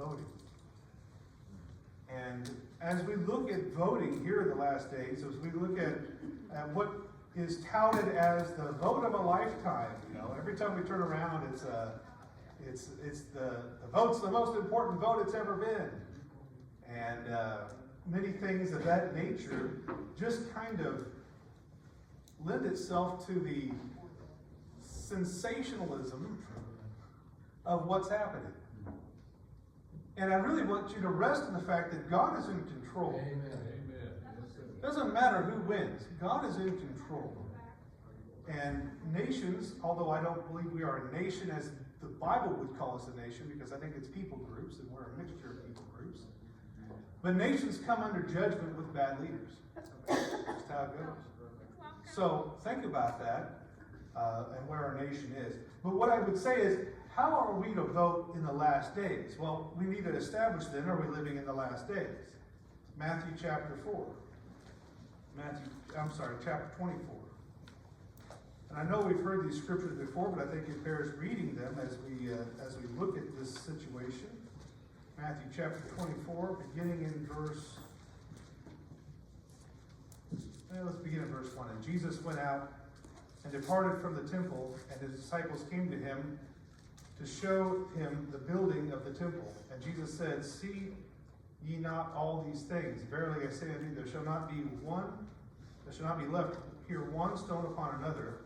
voting. And as we look at voting here in the last days, as we look at what is touted as the vote of a lifetime, every time we turn around, it's the vote's the most important vote it's ever been, and many things of that nature just kind of lend itself to the sensationalism of what's happening. And I really want you to rest in the fact that God is in control. Amen. It doesn't matter who wins. God is in control. And nations, although I don't believe we are a nation as the Bible would call us a nation, because I think it's people groups, and we're a mixture of people groups. But nations come under judgment with bad leaders. That's how it goes. So think about that and where our nation is. But what I would say is, how are we to vote in the last days? Well, we need to establish then, are we living in the last days? Matthew chapter 4. Chapter 24. And I know we've heard these scriptures before, but I think it bears reading them as we look at this situation. Matthew chapter 24, beginning in verse... let's begin in verse 1. And Jesus went out and departed from the temple, and his disciples came to him to show him the building of the temple. And Jesus said, See ye not all these things? Verily I say unto you, there shall not be left here one stone upon another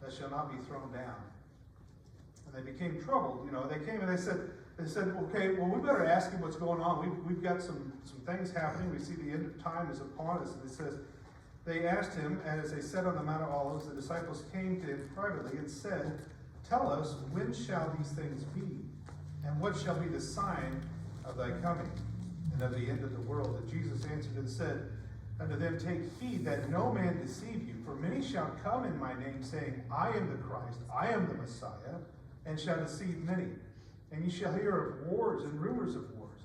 that shall not be thrown down. And they became troubled. They came and they said, okay, well, we better ask him what's going on. We've got some things happening. We see the end of time is upon us. And it says, they asked him, and as they sat on the Mount of Olives, the disciples came to him privately and said, Tell us, when shall these things be? And what shall be the sign of thy coming and of the end of the world? And Jesus answered and said unto them, Take heed that no man deceive you, for many shall come in my name, saying, I am the Christ, I am the Messiah, and shall deceive many. And ye shall hear of wars and rumors of wars.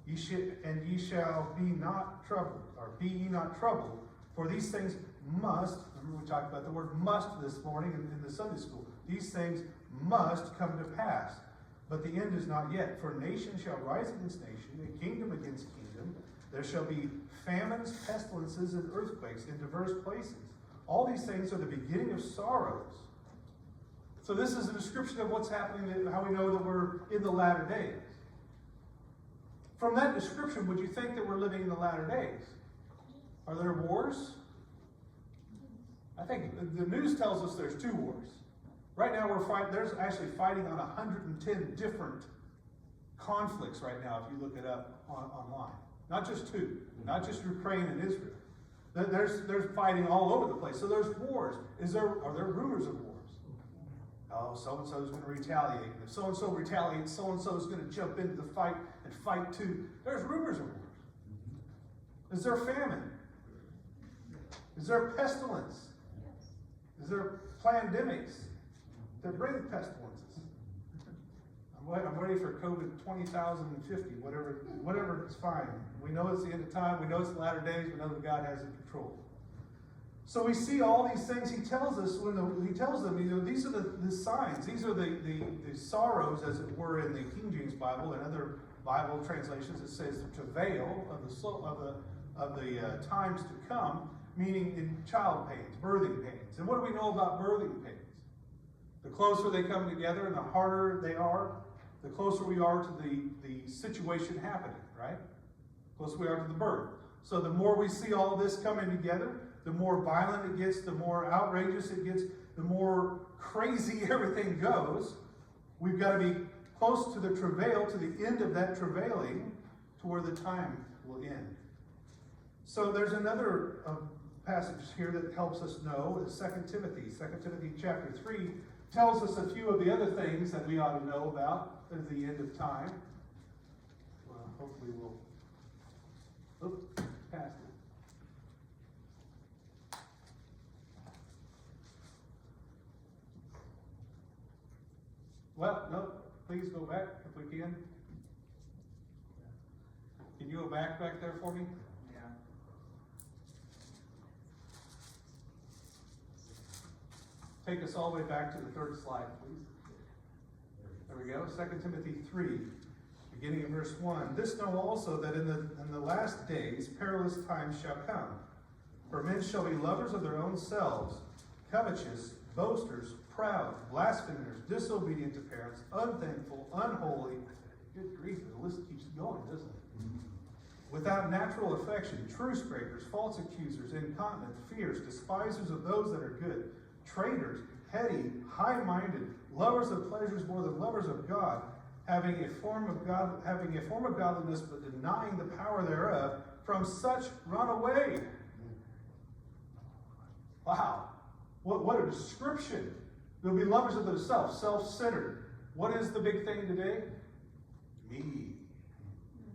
Ye shall be not troubled, or be ye not troubled, for these things must, remember we talked about the word must this morning in the Sunday school. These things must come to pass. But the end is not yet. For nation shall rise against nation, and kingdom against kingdom. There shall be famines, pestilences, and earthquakes in diverse places. All these things are the beginning of sorrows. So this is a description of what's happening, and how we know that we're in the latter days. From that description, would you think that we're living in the latter days? Are there wars? I think the news tells us there's 2 wars. Right now there's actually fighting on 110 different conflicts right now, if you look it up online. Not just 2, not just Ukraine and Israel. There's fighting all over the place. So there's wars. Are there rumors of wars? Oh, so-and-so is going to retaliate. And if so-and-so retaliates, so-and-so is going to jump into the fight and fight too. There's rumors of wars. Is there famine? Is there pestilence? Is there pandemics that bring pestilences? I'm ready for COVID 20,050, whatever is fine. We know it's the end of time. We know it's the latter days. We know that God has it in control. So we see all these things. He tells us he tells them, these are the signs. These are the sorrows, as it were, in the King James Bible and other Bible translations. It says the travail of the times to come, meaning in child pains, birthing pains. And what do we know about birthing pains? The closer they come together and the harder they are, the closer we are to the situation happening, right? The closer we are to the birth. So the more we see all this coming together, the more violent it gets, the more outrageous it gets, the more crazy everything goes. We've got to be close to the travail, to the end of that travailing, to where the time will end. So there's another passage here that helps us know, is 2 Timothy. 2 Timothy chapter 3 tells us a few of the other things that we ought to know about at the end of time. Hopefully we'll... past it. Well, no, please go back if we can. Can you go back there for me? Yeah. Take us all the way back to the 3rd slide, please. There we go. 2 Timothy 3, beginning of verse 1. This know also that in the last days perilous times shall come. For men shall be lovers of their own selves, covetous, boasters, proud, blasphemers, disobedient to parents, unthankful, unholy. Good grief, the list keeps going, doesn't it? Without natural affection, truce breakers, false accusers, incontinent, fierce, despisers of those that are good, traitors, heady, high-minded, lovers of pleasures more than lovers of God, having a form of godliness, but denying the power thereof. From such run away. Wow, what a description! They'll be lovers of themselves, self-centered. What is the big thing today? Me.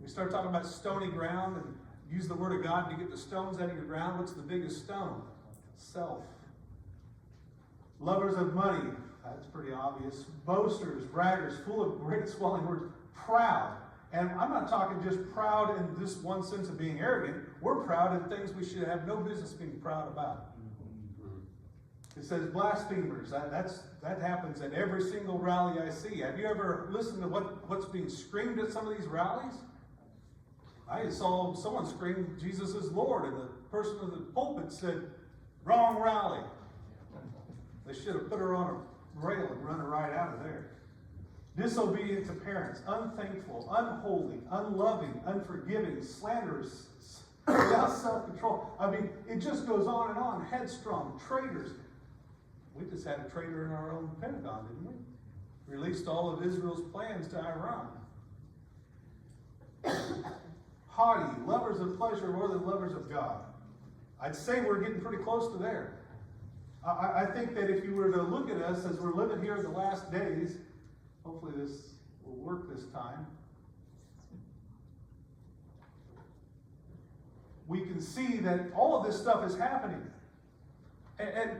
We start talking about stony ground and use the word of God to get the stones out of your ground. What's the biggest stone? Self. Lovers of money. That's pretty obvious. Boasters, braggers, full of great swelling words. Proud. And I'm not talking just proud in this one sense of being arrogant. We're proud in things we should have no business being proud about. It says blasphemers. That happens at every single rally I see. Have you ever listened to what's being screamed at some of these rallies? I saw someone scream, Jesus is Lord, and the person in the pulpit said, wrong rally. They should have put her on a rail and run her right out of there. Disobedient to parents, unthankful, unholy, unloving, unforgiving, slanderous, without self-control. I mean, it just goes on and on. Headstrong, traitors. We just had a traitor in our own Pentagon, didn't we? Released all of Israel's plans to Iran. Haughty, lovers of pleasure more than lovers of God. I'd say we're getting pretty close to there. I think that if you were to look at us as we're living here in the last days, hopefully this will work this time, we can see that all of this stuff is happening. And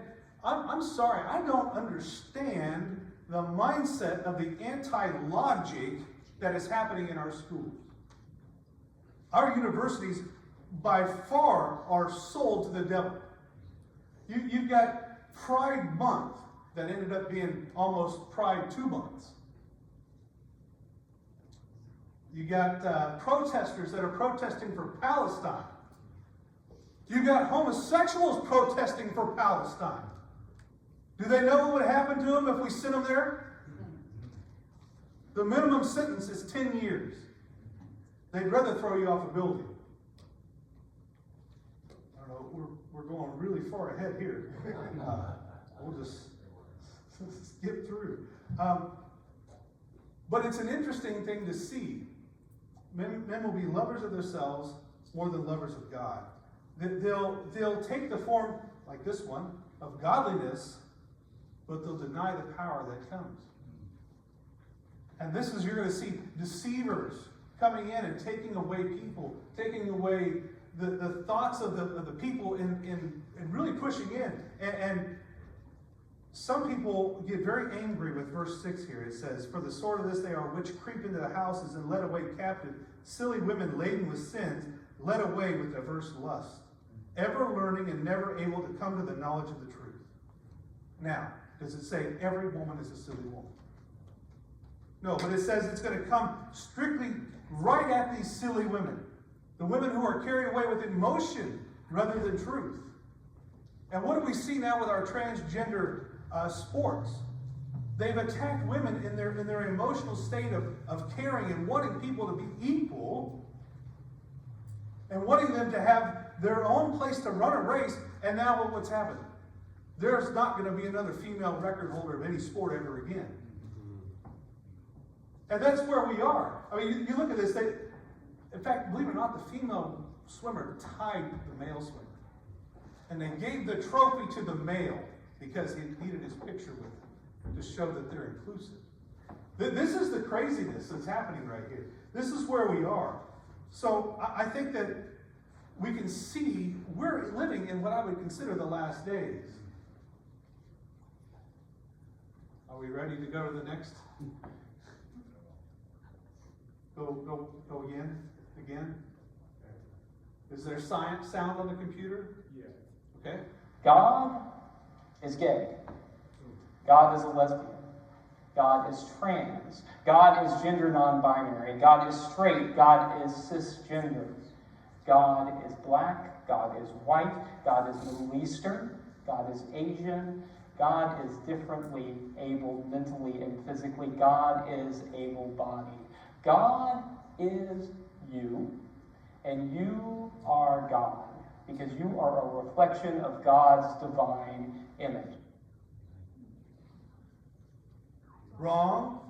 I'm sorry, I don't understand the mindset of the anti-logic that is happening in our schools. Our universities, by far, are sold to the devil. You've got Pride Month that ended up being almost Pride 2 months. You got protesters that are protesting for Palestine. You got homosexuals protesting for Palestine. Do they know what would happen to them if we sent them there? The minimum sentence is 10 years. They'd rather throw you off a building. I don't know, we're going really far ahead here. We'll just skip through. But it's an interesting thing to see. Men will be lovers of themselves more than lovers of God. They'll take the form, like this one, of godliness, but they'll deny the power that comes. And this is, you're going to see deceivers coming in and taking away people, taking away the thoughts of the people and really pushing in. And some people get very angry with verse 6 here. It says, for the sort of this they are which creep into the houses and led away captive, silly women laden with sins, led away with diverse lusts, ever learning and never able to come to the knowledge of the truth. Now, does it say every woman is a silly woman? No, but it says it's going to come strictly right at these silly women. The women who are carried away with emotion rather than truth. And what do we see now with our transgender sports? They've attacked women in their emotional state of caring and wanting people to be equal and wanting them to have their own place to run a race. And now what's happened? There's not going to be another female record holder of any sport ever again. And that's where we are. I mean, you look at this. In fact, believe it or not, the female swimmer tied the male swimmer. And they gave the trophy to the male because he needed his picture with him to show that they're inclusive. This is the craziness that's happening right here. This is where we are. So I think that we can see we're living in what I would consider the last days. Are we ready to go to the next? Go again? Again? Is there sound on the computer? Yeah. Okay. God is gay. God is a lesbian. God is trans. God is gender non-binary. God is straight. God is cisgender. God is black. God is white. God is Middle Eastern. God is Asian. God is differently able mentally and physically. God is able-bodied. God is you, and you are God, because you are a reflection of God's divine image. Wrong,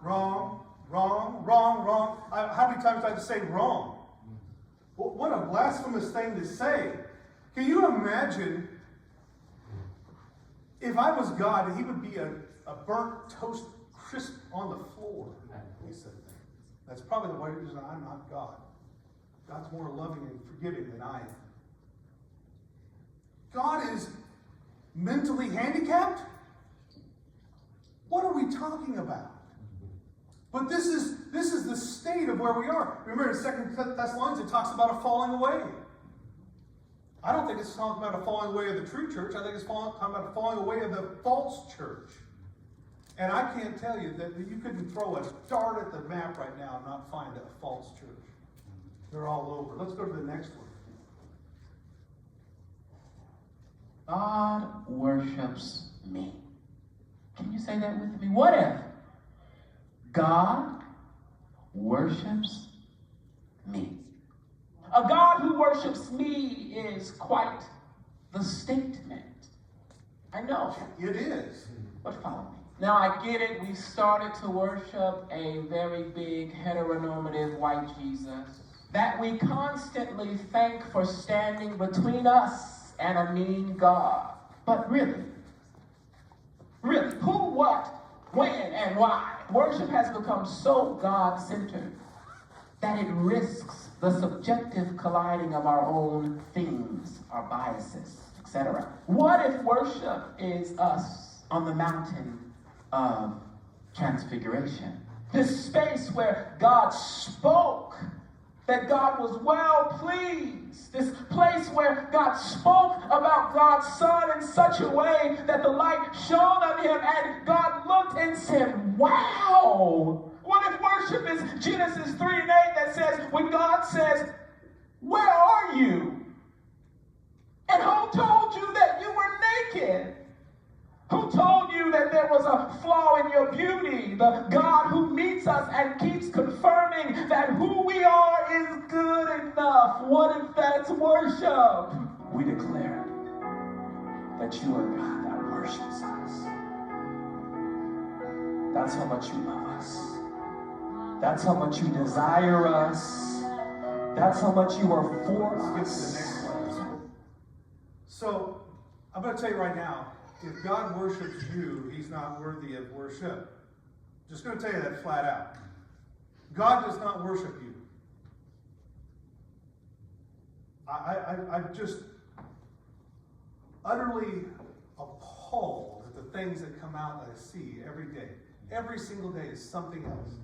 wrong, wrong, wrong, wrong. How many times do I have to say wrong? What a blasphemous thing to say. Can you imagine if I was God, he would be a burnt toast crisp on the floor. He said that. That's probably the way reason I'm not God. God's more loving and forgiving than I am. God is mentally handicapped? What are we talking about? But this is the state of where we are. Remember in 2 Thessalonians, it talks about a falling away. I don't think it's talking about a falling away of the true church. I think it's talking about a falling away of the false church. And I can't tell you that you couldn't throw a dart at the map right now and not find a false church. They're all over. Let's go to the next one. God worships me. Can you say that with me? What if God worships me? A God who worships me is quite the statement. I know. It is. But follow me. Now I get it. We started to worship a very big heteronormative white Jesus that we constantly thank for standing between us and a mean God. But really, who, what, when, and why? Worship has become so God-centered that it risks the subjective colliding of our own themes, our biases, etc. What if worship is us on the mountain of transfiguration? This space where God spoke, that God was well pleased. This place where God spoke about God's Son in such a way that the light shone on him and God looked and said, wow. What if worship is Genesis 3:8 that says, when God says, where are you? And who told you that you were naked? Who told you that there was a flaw in your beauty? The God who meets us and keeps confirming that who we are is good enough. What if that's worship? We declare that you are God that worships us. That's how much you love us. That's how much you desire us. That's how much you are for us. Let's get to the next one. So, I'm going to tell you right now, if God worships you, he's not worthy of worship. Just going to tell you that flat out. God does not worship you. I'm just utterly appalled at the things that come out that I see every day. Every single day is something else.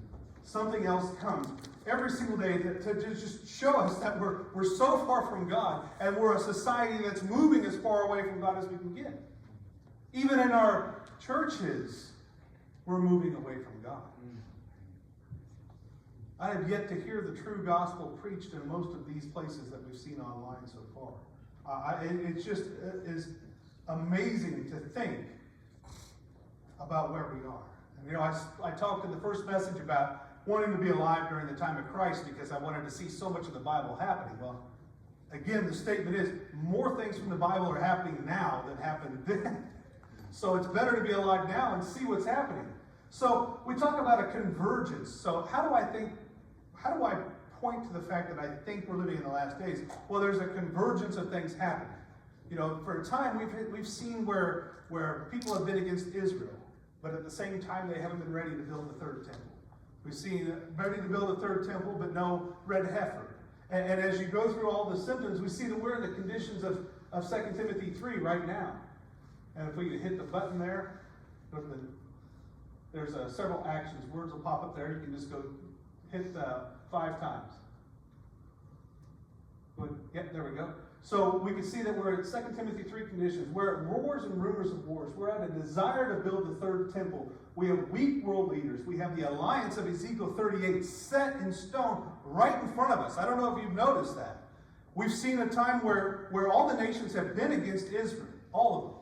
Something else comes every single day to just show us that we're so far from God, and we're a society that's moving as far away from God as we can get. Even in our churches, we're moving away from God. I have yet to hear the true gospel preached in most of these places that we've seen online so far. It just is amazing to think about where we are. And, you know, I talked in the first message about wanting to be alive during the time of Christ because I wanted to see so much of the Bible happening. Well, again, the statement is more things from the Bible are happening now than happened then. So it's better to be alive now and see what's happening. So we talk about a convergence. So how do I point to the fact that I think we're living in the last days? Well, there's a convergence of things happening. You know, for a time we've seen where people have been against Israel, but at the same time they haven't been ready to build the third temple. We've seen ready to build a third temple, but no red heifer. And as you go through all the symptoms, we see that we're in the conditions of 2 Timothy 3 right now. And if we could hit the button there, there's several actions. Words will pop up there. You can just go hit 5 times. Yeah, there we go. So we can see that we're at 2 Timothy 3 conditions. We're at roars and rumors of wars. We're at a desire to build the third temple. We have weak world leaders. We have the alliance of Ezekiel 38 set in stone right in front of us. I don't know if you've noticed that. We've seen a time where all the nations have been against Israel, all of them.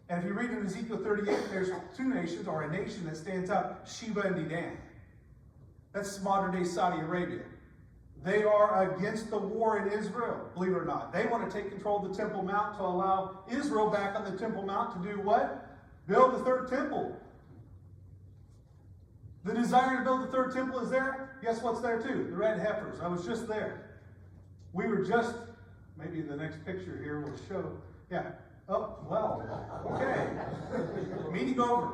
And if you read in Ezekiel 38, there's two nations, or a nation that stands out, Sheba and Dedan. That's modern day Saudi Arabia. They are against the war in Israel, believe it or not. They want to take control of the Temple Mount to allow Israel back on the Temple Mount to do what? Build the third temple. The desire to build the third temple is there. Guess what's there too? The red heifers. I was just there. We were just, maybe the next picture here will show. Yeah. Oh, well, okay. Meeting over.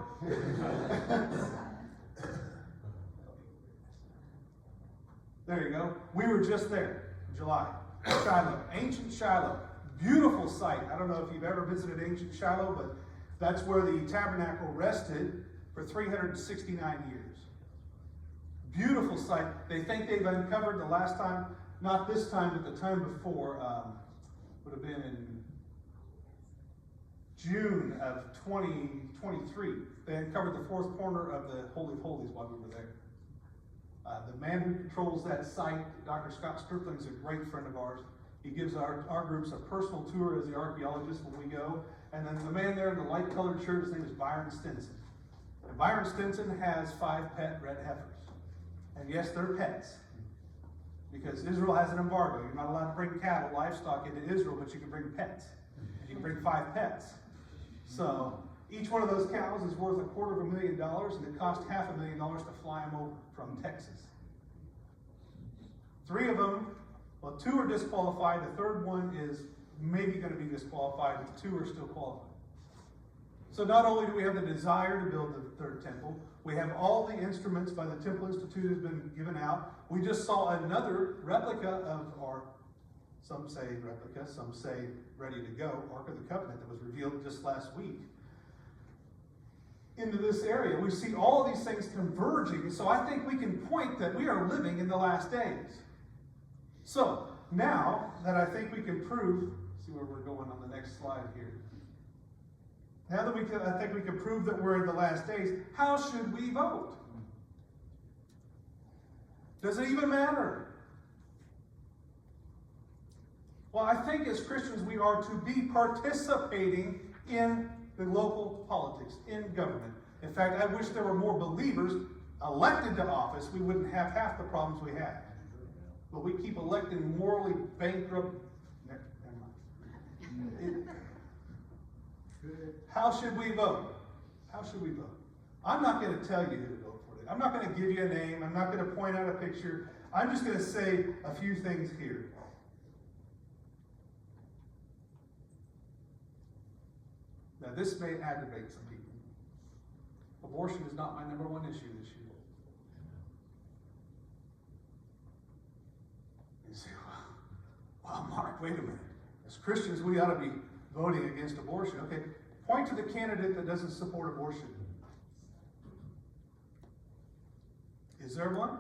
There you go. We were just there in July. Shiloh, ancient Shiloh. Beautiful site. I don't know if you've ever visited ancient Shiloh, but that's where the tabernacle rested for 369 years. Beautiful site. They think they've uncovered the last time, not this time, but the time before, would have been in June of 2023. They uncovered the fourth corner of the Holy of Holies while we were there. The man who controls that site, Dr. Scott Stripling, is a great friend of ours. He gives our groups a personal tour as the archaeologist when we go. And then the man there in the light-colored shirt, his name is Byron Stinson. And Byron Stinson has 5 pet red heifers. And yes, they're pets. Because Israel has an embargo. You're not allowed to bring cattle, livestock into Israel, but you can bring pets. You can bring 5 pets. So each one of those cows is worth $250,000, and it cost $500,000 to fly them over from Texas. 3 of them, well, 2 are disqualified. The third one is maybe going to be disqualified, but 2 are still qualified. So not only do we have the desire to build the third temple, we have all the instruments by the Temple Institute has been given out. We just saw another replica of, or some say replica, some say ready to go, Ark of the Covenant that was revealed just last week. Into this area, we see all of these things converging, so I think we can point that we are living in the last days. So, now that I think we can prove, see where we're going on the next slide here. Now that I think we can prove that we're in the last days, how should we vote? Does it even matter? Well, I think as Christians we are to be participating in the local politics, in government. In fact, I wish there were more believers elected to office. We wouldn't have half the problems we have. But we keep electing morally bankrupt. Never mind. How should we vote? How should we vote? I'm not going to tell you who to vote for. I'm not going to give you a name. I'm not going to point out a picture. I'm just going to say a few things here. Now, this may aggravate some people. Abortion is not my #1 issue this year. You say, well, Mark, wait a minute. As Christians, we ought to be voting against abortion. Okay, point to the candidate that doesn't support abortion. Is there one?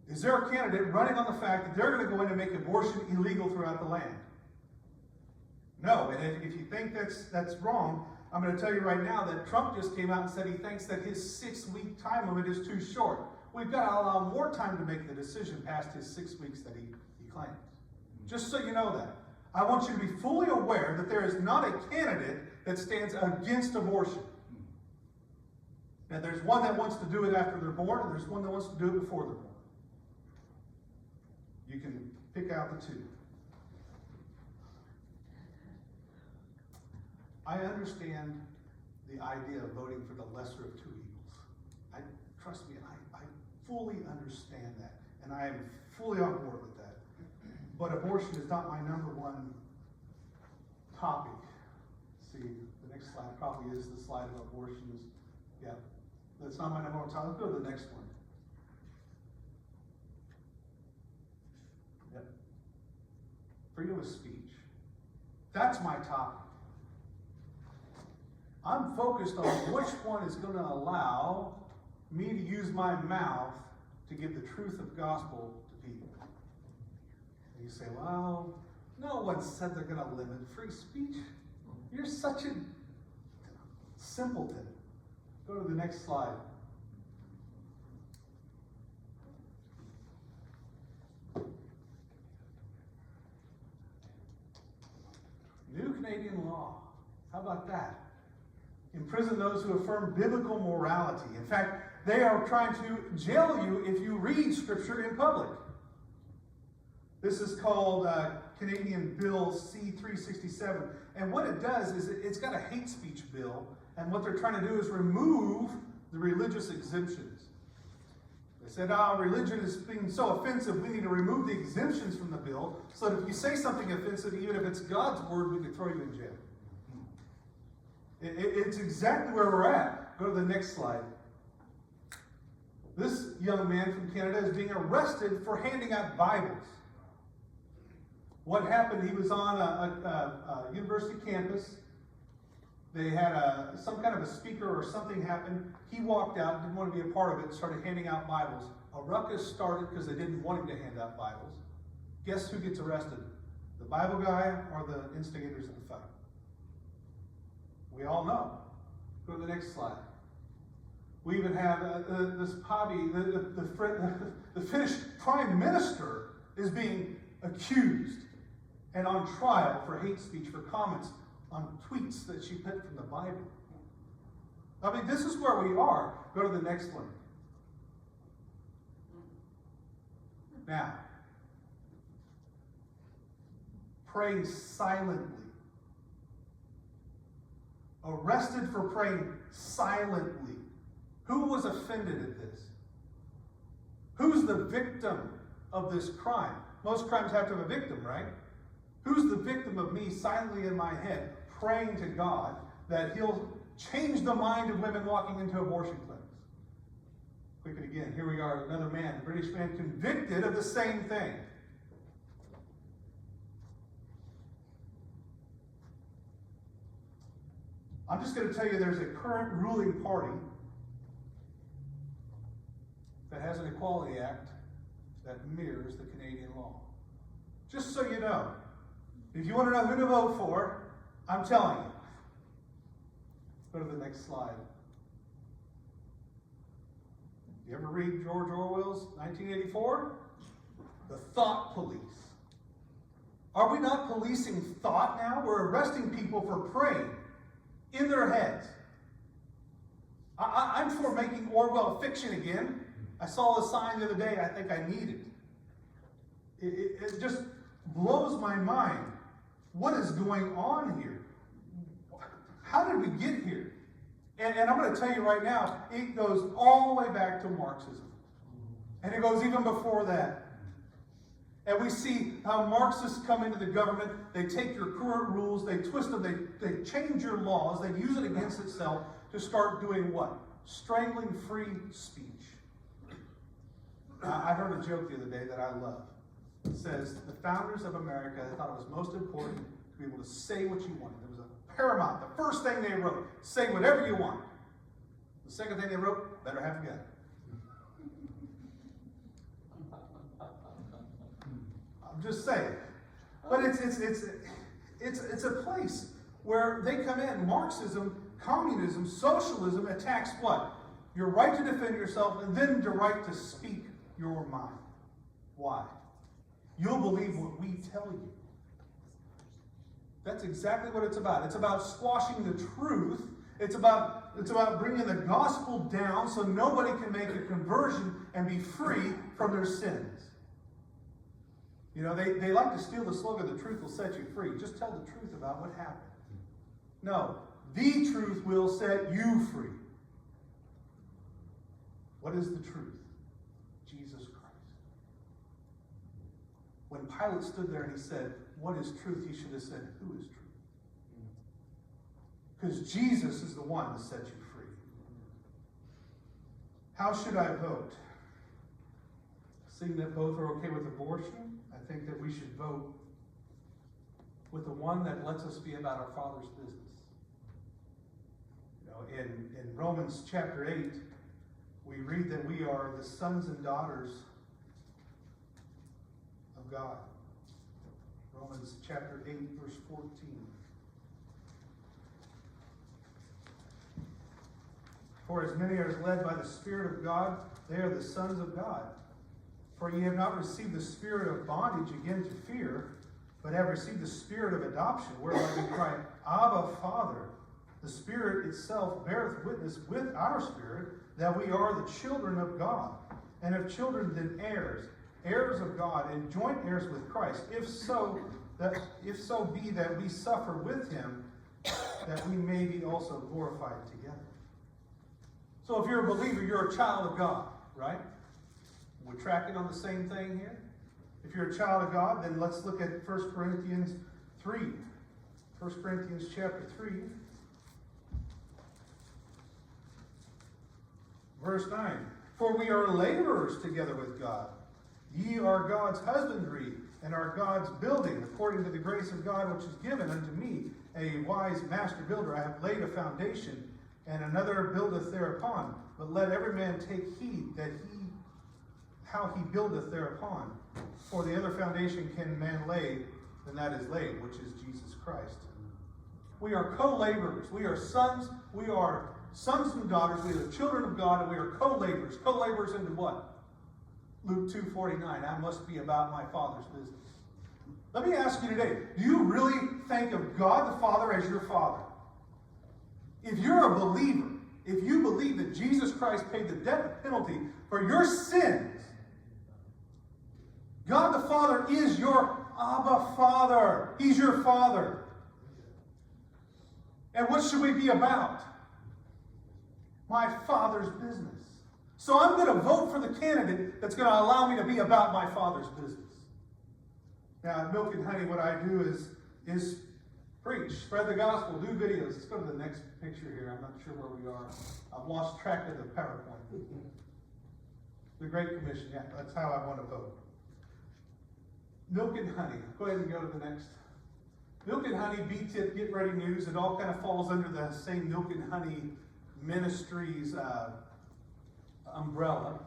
Is there a candidate running on the fact that they're going to go in and make abortion illegal throughout the land? No, and if you think that's wrong, I'm going to tell you right now that Trump just came out and said he thinks that his 6-week time limit is too short. We've got to allow more time to make the decision past his 6 weeks that he claims. Just so you know that. I want you to be fully aware that there is not a candidate that stands against abortion. Now, there's one that wants to do it after they're born, and there's one that wants to do it before they're born. You can pick out the 2. I understand the idea of voting for the lesser of 2 evils. Trust me, I fully understand that, and I am fully on board with that. But abortion is not my #1 topic. See, the next slide probably is the slide of abortions. Yeah, that's not my #1 topic. Let's go to the next one. Yep. Freedom of speech. That's my topic. I'm focused on which one is going to allow me to use my mouth to give the truth of gospel to people. And you say, well, no one said they're going to limit free speech. You're such a simpleton. Go to the next slide. New Canadian law. How about that? Imprison those who affirm biblical morality. In fact, they are trying to jail you if you read Scripture in public. This is called Canadian Bill C-367. And what it does is it's got a hate speech bill. And what they're trying to do is remove the religious exemptions. They said, religion is being so offensive, we need to remove the exemptions from the bill so that if you say something offensive, even if it's God's word, we can throw you in jail. It's exactly where we're at. Go to the next slide. This young man from Canada is being arrested for handing out Bibles. What happened, he was on a university campus. They had some kind of a speaker or something happened. He walked out, didn't want to be a part of it, and started handing out Bibles. A ruckus started because they didn't want him to hand out Bibles. Guess who gets arrested? The Bible guy or the instigators of the fight? We all know. Go to the next slide. We even have this Pavi, the Finnish prime minister is being accused and on trial for hate speech, for comments on tweets that she put from the Bible. I mean, this is where we are. Go to the next one. Now, praying silently. Arrested for praying silently. Who was offended at this? Who's the victim of this crime? Most crimes have to have a victim, right? Who's the victim of me silently in my head praying to God that he'll change the mind of women walking into abortion clinics? Quick it again. Here we are, another man, a British man, convicted of the same thing. I'm just going to tell you there's a current ruling party that has an Equality Act that mirrors the Canadian law. Just so you know. If you want to know who to vote for, I'm telling you. Go to the next slide. You ever read George Orwell's 1984? The thought police. Are we not policing thought now? We're arresting people for praying in their heads. I'm for making Orwell fiction again. I saw the sign the other day. I think I need it. It just blows my mind. What is going on here? How did we get here? And I'm going to tell you right now, it goes all the way back to Marxism. And it goes even before that. And we see how Marxists come into the government. They take your current rules, they twist them, they change your laws, they use it against itself to start doing what? Strangling free speech. I heard a joke the other day that I love. It says, the founders of America thought it was most important to be able to say what you wanted. It was a paramount. The first thing they wrote, say whatever you want. The second thing they wrote, better have a gun. I'm just saying. But it's a place where they come in. Marxism, communism, socialism attacks what? Your right to defend yourself and then the right to speak your mind. Why? You'll believe what we tell you. That's exactly what it's about. It's about squashing the truth. It's about bringing the gospel down so nobody can make a conversion and be free from their sins. You know, they like to steal the slogan, the truth will set you free. Just tell the truth about what happened. No, the truth will set you free. What is the truth? Jesus Christ. When Pilate stood there and he said, what is truth? He should have said, who is truth? Because Jesus is the one that sets you free. How should I vote? Seeing that both are okay with abortion, I think that we should vote with the one that lets us be about our Father's business. You know, in Romans chapter 8, we read that we are the sons and daughters of God. Romans chapter 8, verse 14. For as many are led by the Spirit of God, they are the sons of God. For ye have not received the spirit of bondage again to fear, but have received the spirit of adoption, whereby we cry, Abba, Father. The Spirit itself beareth witness with our spirit that we are the children of God. And if children, then heirs, heirs of God, and joint heirs with Christ. If so be that we suffer with him, that we may be also glorified together. So if you're a believer, you're a child of God, right? We're tracking on the same thing here. If you're a child of God, then let's look at 1 Corinthians 3. 1 Corinthians chapter 3. Verse 9. For we are laborers together with God. Ye are God's husbandry, and are God's building, according to the grace of God which is given unto me, a wise master builder. I have laid a foundation, and another buildeth thereupon. But let every man take heed that how he buildeth thereupon. For the other foundation can man lay than that is laid, which is Jesus Christ. We are co-laborers. We are sons. We are sons and daughters. We are the children of God, and we are co-laborers. Co-laborers into what? Luke 2:49. I must be about my Father's business. Let me ask you today, do you really think of God the Father as your Father? If you're a believer, if you believe that Jesus Christ paid the debt penalty for your sins, God the Father is your Abba Father. He's your Father. And what should we be about? My Father's business. So I'm going to vote for the candidate that's going to allow me to be about my Father's business. Now, at Milk and Honey, what I do is preach, spread the gospel, do videos. Let's go to the next picture here. I'm not sure where we are. I've lost track of the PowerPoint. The Great Commission. Yeah, that's how I want to vote. Milk and Honey. Go ahead and go to the next. Milk and Honey, B-Tip, Get Ready News. It all kind of falls under the same Milk and Honey Ministries umbrella.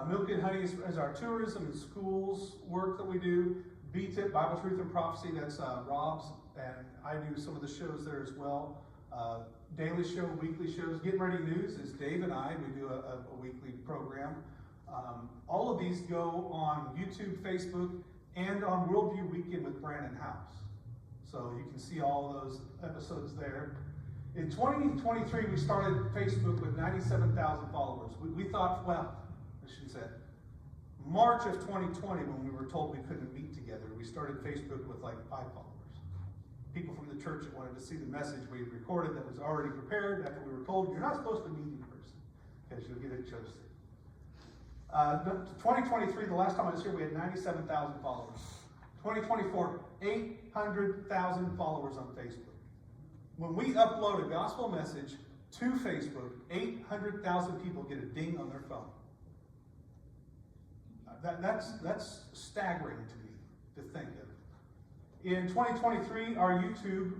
Milk and Honey is our tourism and schools work that we do. B-Tip, Bible Truth and Prophecy, that's Rob's, and I do some of the shows there as well. Daily show, weekly shows. Get Ready News is Dave and I. We do a weekly program. All of these go on YouTube, Facebook, and on Worldview Weekend with Brandon House. So you can see all those episodes there. In 2023, we started Facebook with 97,000 followers. We thought, well, I shouldn't say it. March of 2020, when we were told we couldn't meet together, we started Facebook with like 5 followers. People from the church that wanted to see the message we had recorded that was already prepared after we were told, you're not supposed to meet in person because you'll get it chosen. 2023, the last time I was here, we had 97,000 followers. 2024, 800,000 followers on Facebook. When we upload a gospel message to Facebook, 800,000 people get a ding on their phone. That's staggering to me to think of. In 2023, our YouTube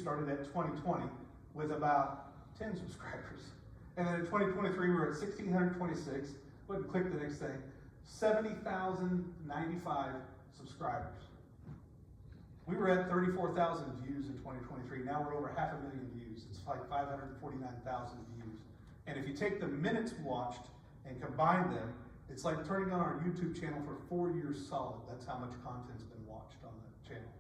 started at 2020 with about 10 subscribers. And then in 2023, we're at 1,626. Go ahead and click the next thing. 70,095 subscribers. We were at 34,000 views in 2023. Now we're over 500,000 views. It's like 549,000 views. And if you take the minutes watched and combine them, it's like turning on our YouTube channel for 4 years solid. That's how much content's been watched on the channel.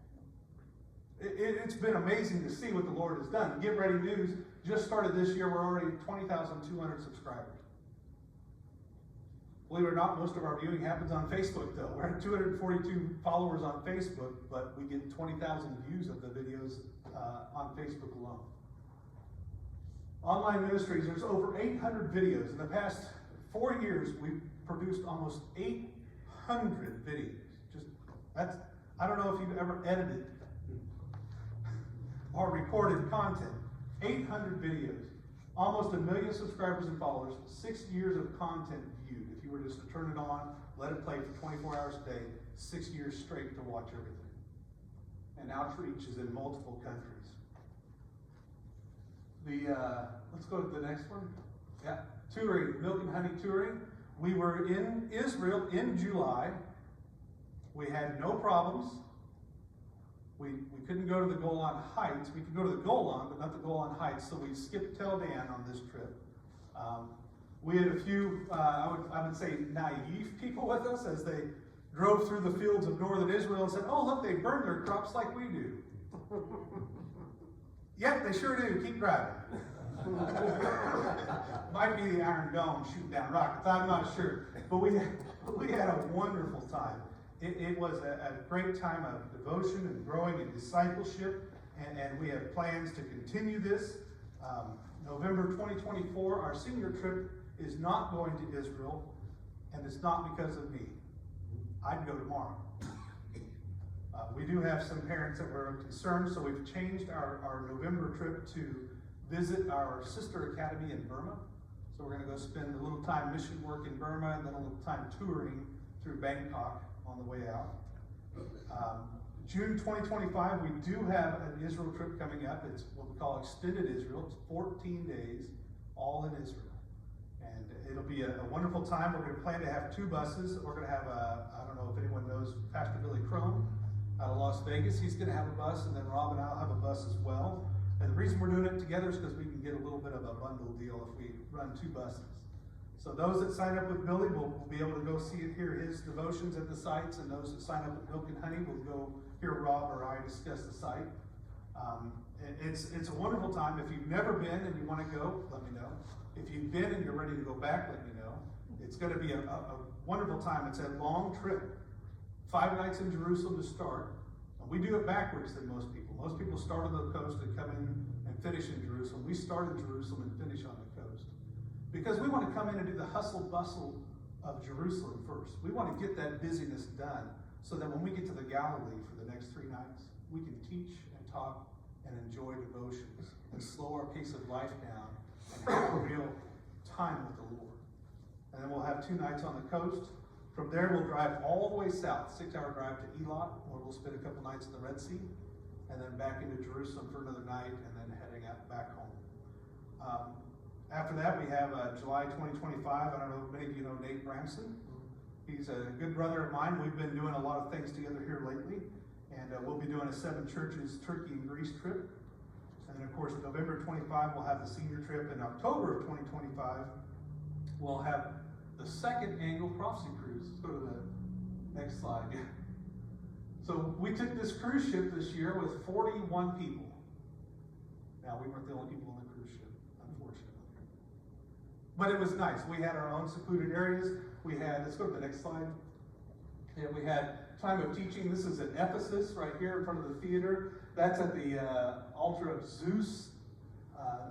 It's been amazing to see what the Lord has done. Get Ready News just started this year. We're already 20,200 subscribers. Believe it or not, most of our viewing happens on Facebook, though. We're at 242 followers on Facebook, but we get 20,000 views of the videos on Facebook alone. Online ministries, there's over 800 videos. In the past 4 years, we've produced almost 800 videos. I don't know if you've ever edited or recorded content. 800 videos, almost 1 million subscribers and followers, 6 years of content viewed. If you were just to turn it on, let it play for 24 hours a day, 6 years straight to watch everything. And outreach is in multiple countries. Let's go to the next one. Yeah, touring, Milk and Honey touring. We were in Israel in July. We had no problems. We couldn't go to the Golan Heights. We could go to the Golan, but not the Golan Heights, so we skipped Tel Dan on this trip. We had a few, I would say, naive people with us as they drove through the fields of northern Israel and said, oh, look, they burn their crops like we do. Yep, they sure do. Keep driving. Might be the Iron Dome shooting down rockets. I'm not sure. But we had a wonderful time. It was a great time of devotion and growing in discipleship. And we have plans to continue this. November 2024, our senior trip is not going to Israel. And it's not because of me. I'd go tomorrow. We do have some parents that were concerned, so we've changed our November trip to visit our sister academy in Burma. So we're going to go spend a little time mission work in Burma and then a little time touring through Bangkok on the way out. June 2025, we do have an Israel trip coming up. It's what we call Extended Israel. It's 14 days, all in Israel. And it'll be a wonderful time. We're going to plan to have 2 buses. We're going to have I don't know if anyone knows Pastor Billy Crone out of Las Vegas. He's going to have a bus, and then Rob and I'll have a bus as well. And the reason we're doing it together is because we can get a little bit of a bundle deal if we run 2 buses. So those that sign up with Billy will be able to go see and hear his devotions at the sites, and those that sign up with Milk and Honey will go hear Rob or I discuss the site. It's a wonderful time. If you've never been and you want to go, let me know. If you've been and you're ready to go back, let me know. It's going to be a wonderful time. It's a long trip. 5 nights in Jerusalem to start. And we do it backwards than most people. Most people start on the coast and come in and finish in Jerusalem. We start in Jerusalem and finish on the coast. Because we want to come in and do the hustle bustle of Jerusalem first. We want to get that busyness done so that when we get to the Galilee for the next 3 nights, we can teach and talk and enjoy devotions and slow our pace of life down and have a real time with the Lord. And then we'll have 2 nights on the coast. From there, we'll drive all the way south, 6-hour drive to Elat, where we'll spend a couple nights in the Red Sea, and then back into Jerusalem for another night, and then heading out back home. After that, we have July 2025. I don't know if many of you know Nate Bramson. He's a good brother of mine. We've been doing a lot of things together here lately, and we'll be doing a 7 churches Turkey and Greece trip. And then, of course, November 25, we'll have the senior trip. In October of 2025, we'll have the 2nd annual prophecy cruise. Let's go to the next slide. So we took this cruise ship this year with 41 people. Now, we weren't the only people on the cruise ship, unfortunately. But it was nice. We had our own secluded areas. We had, let's go to the next slide. Yeah, we had time of teaching. This is at Ephesus, right here in front of the theater. That's at the altar of Zeus.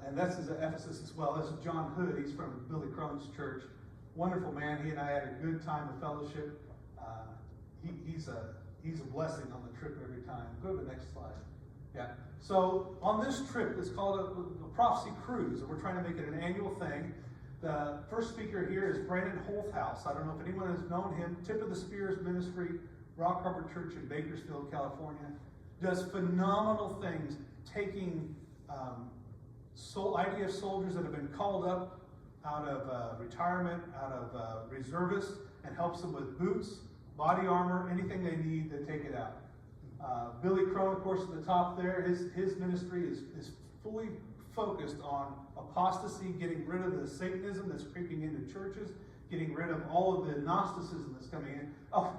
And this is at Ephesus as well. This is John Hood. He's from Billy Crone's church. Wonderful man. He and I had a good time of fellowship. He's a blessing on the trip every time. Go to the next slide. Yeah. So on this trip, it's called a prophecy cruise, and we're trying to make it an annual thing. The first speaker here is Brandon Holthouse. I don't know if anyone has known him. Tip of the Spears Ministry, Rock Harbor Church in Bakersfield, California. Does phenomenal things, taking IDF soldiers that have been called up out of retirement, out of reservists, and helps them with boots, body armor, anything they need, they take it out. Billy Crone, of course, at the top there, his ministry is fully focused on apostasy, getting rid of the Satanism that's creeping into churches, getting rid of all of the Gnosticism that's coming in. Oh,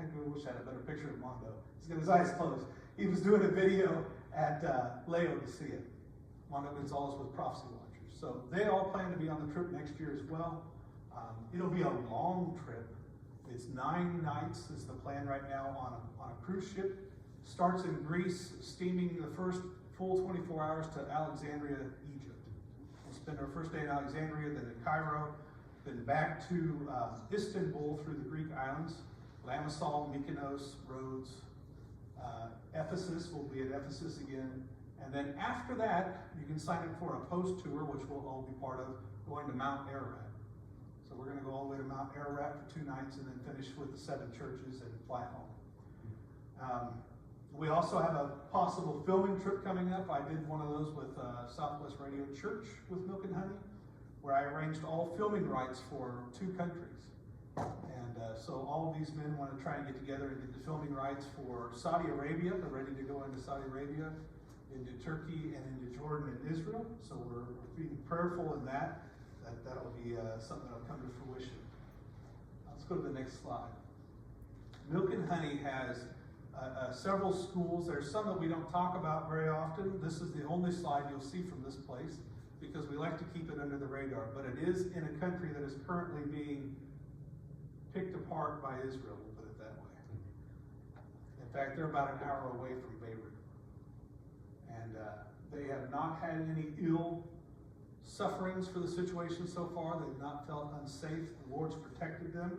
I wish I had a better picture of Mondo. He's got his eyes closed. He was doing a video at Laodicea. Mondo Gonzalez with Prophecy Watchers. So they all plan to be on the trip next year as well. It'll be a long trip. It's 9 nights is the plan right now on a cruise ship. Starts in Greece, steaming the first full 24 hours to Alexandria, Egypt. We'll spend our first day in Alexandria, then in Cairo, then back to Istanbul through the Greek islands, Limassol, Mykonos, Rhodes, Ephesus. We'll be at Ephesus again. And then after that, you can sign up for a post tour, which we'll all be part of, going to Mount Ararat. So we're going to go all the way to Mount Ararat for 2 nights and then finish with the 7 churches and fly home. We also have a possible filming trip coming up. I did one of those with Southwest Radio Church with Milk and Honey, where I arranged all filming rights for 2 countries. And so all of these men want to try and get together and get the filming rights for Saudi Arabia. They're ready to go into Saudi Arabia, into Turkey, and into Jordan and Israel. So we're being prayerful in that. That'll be something that'll come to fruition. Let's go to the next slide. Milk and Honey has several schools. There's some that we don't talk about very often. This is the only slide you'll see from this place because we like to keep it under the radar. But it is in a country that is currently being picked apart by Israel, we'll put it that way. In fact, they're about an hour away from Beirut. And they have not had any ill sufferings for the situation so far. They've not felt unsafe. The Lord's protected them.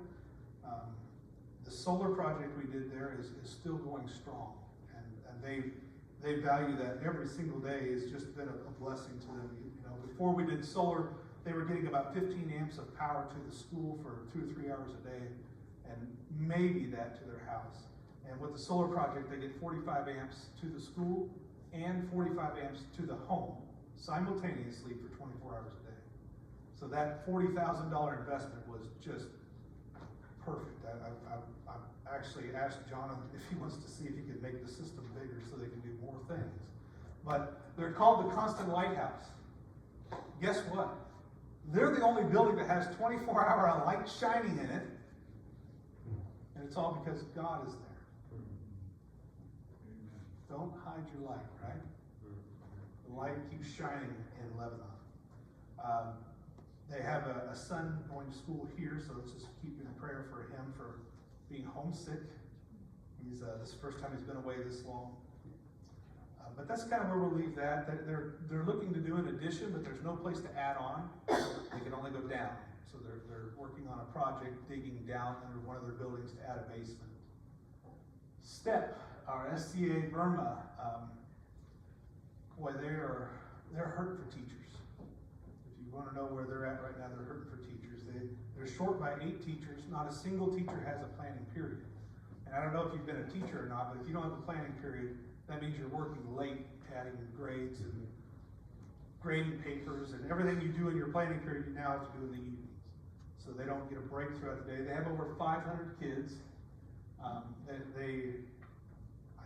The solar project we did there is still going strong. And they value that every single day. Has just been a blessing to them. You know, before we did solar, they were getting about 15 amps of power to the school for 2 or 3 hours a day, and maybe that to their house. And with the solar project, they get 45 amps to the school and 45 amps to the home simultaneously for 24 hours a day. So that $40,000 investment was just perfect. I've actually asked John if he wants to see if he can make the system bigger so they can do more things. But they're called the Constant Lighthouse. Guess what? They're the only building that has 24-hour light shining in it. And it's all because God is there. Don't hide your light, right? The light keeps shining in Lebanon. They have a son going to school here, so let's just keep in prayer for him for being homesick. This is the first time he's been away this long. But that's kind of where we'll leave that. They're looking to do an addition, but there's no place to add on. They can only go down. So they're working on a project, digging down under one of their buildings to add a basement. STEP, our SCA Burma, boy, they're hurt for teachers. If you want to know where they're at right now, they're hurting for teachers. They're short by 8 teachers. Not a single teacher has a planning period. And I don't know if you've been a teacher or not, but if you don't have a planning period, that means you're working late, adding grades and grading papers, and everything you do in your planning period, you now have to do in the evenings. So they don't get a break throughout the day. They have over 500 kids. I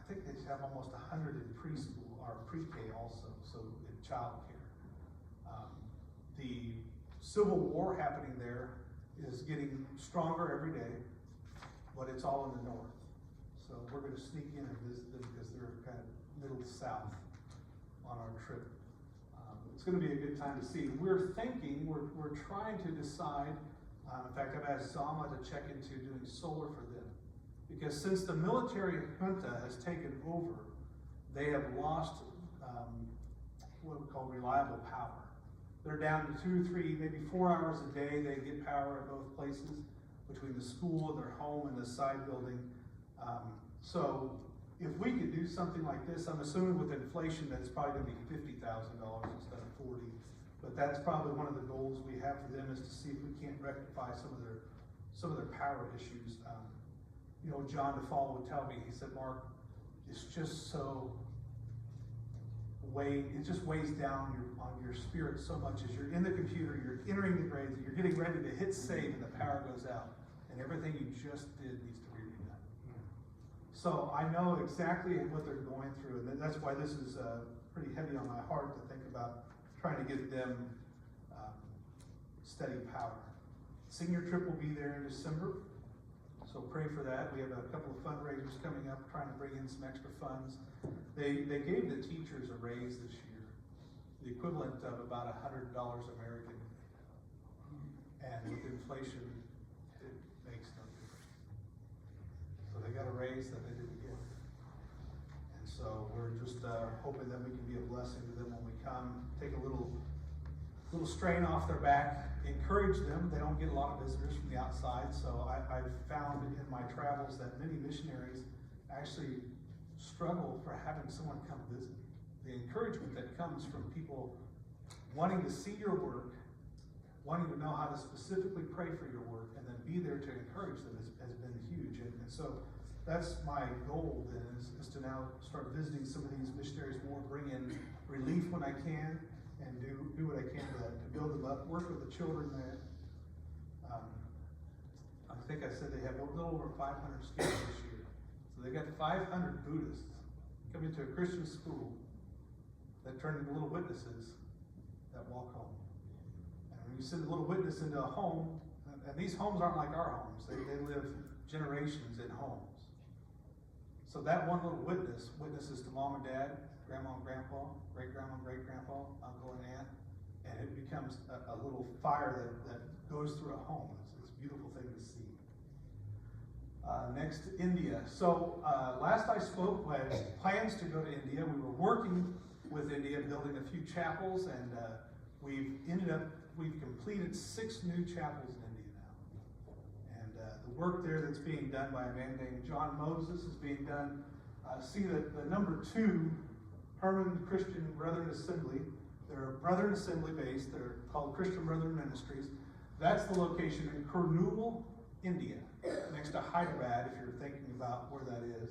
think they have almost 100 in preschool or pre-K also, so in child care. The civil war happening there is getting stronger every day, but it's all in the north. So we're going to sneak in and visit them because they're kind of middle south on our trip. It's going to be a good time to see. We're trying to decide. In fact, I've asked Zama to check into doing solar for them. Because since the military junta has taken over, they have lost what we call reliable power. They're down to 2, 3, maybe 4 hours a day. They get power at both places, between the school, their home, and the side building. So if we could do something like this, I'm assuming with inflation that it's probably going to be $50,000 instead of $40,000. But that's probably one of the goals we have for them, is to see if we can't rectify some of their power issues. You know, John DeFall would tell me, he said, Mark, it's just so it just weighs down on your spirit so much as you're in the computer, you're entering the grades, you're getting ready to hit save, and the power goes out, and everything you just did needs to be redone. So I know exactly what they're going through, and that's why this is pretty heavy on my heart to think about trying to get them steady power. Senior trip will be there in December. So pray for that. We have a couple of fundraisers coming up, trying to bring in some extra funds. They gave the teachers a raise this year, the equivalent of about $100 American. And with inflation, it makes no difference. So they got a raise that they didn't get. And so we're just hoping that we can be a blessing to them when we come, take a little strain off their back, encourage them. They don't get a lot of visitors from the outside, so I've found in my travels that many missionaries actually struggle for having someone come visit. The encouragement that comes from people wanting to see your work, wanting to know how to specifically pray for your work, and then be there to encourage them has been huge. And so that's my goal then, is to now start visiting some of these missionaries more, bring in relief when I can, and do what I can to build them up, work with the children there. I'm think I said they have a little over 500 students this year. So they got 500 Buddhists coming to a Christian school that turn into little witnesses that walk home. And when you send a little witness into a home, and these homes aren't like our homes, they live generations in homes. So that one little witnesses to mom and dad, grandma and grandpa, great-grandma and great-grandpa, uncle and aunt, and it becomes a little fire that goes through a home. It's a beautiful thing to see. Next, India. So last I spoke, I had plans to go to India. We were working with India, building a few chapels, and we've completed 6 new chapels in India now. And the work there that's being done by a man named John Moses is being done. See the number 2, Herman Christian Brethren Assembly. They're a Brethren Assembly based. They're called Christian Brethren Ministries. That's the location in Kurnool, India, next to Hyderabad, if you're thinking about where that is.